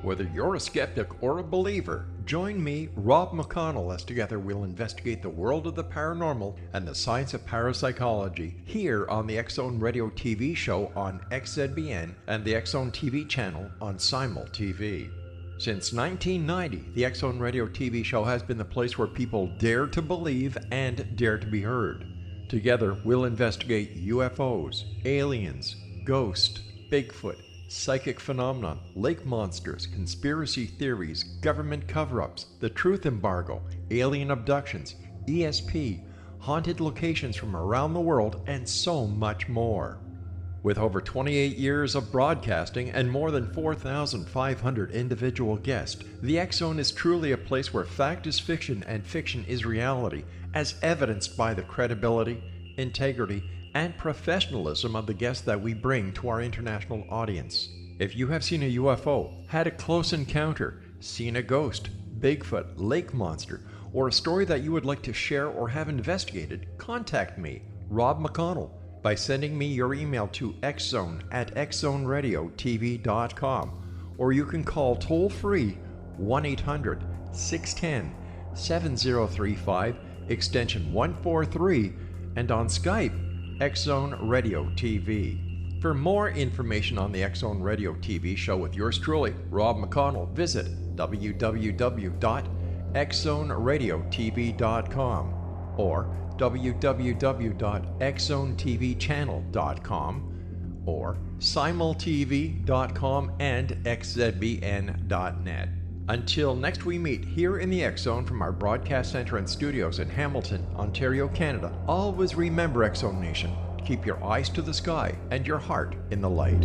Whether you're a skeptic or a believer, join me, Rob McConnell, as together we'll investigate the world of the paranormal and the science of parapsychology here on the X Zone Radio TV show on XZBN and the X Zone TV channel on Simul TV. Since 1990, the X Zone Radio TV show has been the place where people dare to believe and dare to be heard. Together, we'll investigate UFOs, aliens, ghosts, Bigfoot, psychic phenomenon, lake monsters, conspiracy theories, government cover-ups, the truth embargo, alien abductions, ESP, haunted locations from around the world, and so much more. With over 28 years of broadcasting and more than 4,500 individual guests, the X Zone is truly a place where fact is fiction and fiction is reality, as evidenced by the credibility, integrity, and professionalism of the guests that we bring to our international audience. If you have seen a UFO, had a close encounter, seen a ghost, Bigfoot, lake monster, or a story that you would like to share or have investigated, contact me, Rob McConnell, by sending me your email to xzone@xzoneradiotv.com, or you can call toll-free 1-800-610-7035, extension 143, and on Skype, X Zone Radio TV. For more information on the X Zone Radio TV show with yours truly, Rob McConnell, visit www.xzoneradiotv.com or www.xzonetvchannel.com or simultv.com and xzbn.net. Until next we meet here in the X Zone from our broadcast center and studios in Hamilton, Ontario, Canada, always remember, X Zone Nation, keep your eyes to the sky and your heart in the light.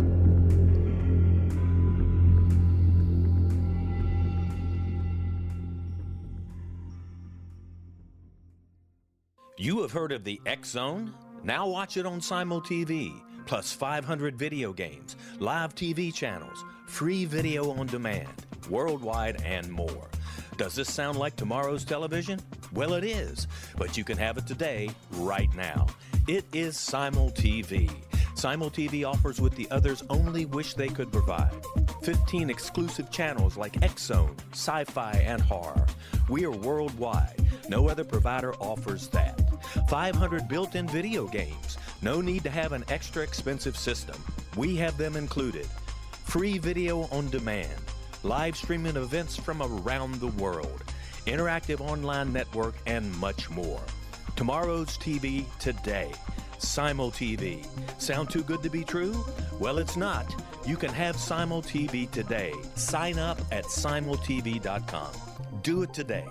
You have heard of the X Zone? Now watch it on Simul TV, plus 500 video games, live TV channels, free video on demand, worldwide, and more. Does this sound like tomorrow's television? Well, it is, but you can have it today, right now. It is Simul TV. Simul TV offers what the others only wish they could provide. 15 exclusive channels like X Zone, sci-fi, and horror. We are worldwide. No other provider offers that. 500 built-in video games. No need to have an extra expensive system. We have them included. Free video on demand. Live streaming events from around the world. Interactive online network, and much more. Tomorrow's TV today. Simul TV. Sound too good to be true? Well, it's not. You can have Simul TV today. Sign up at simultv.com. Do it today.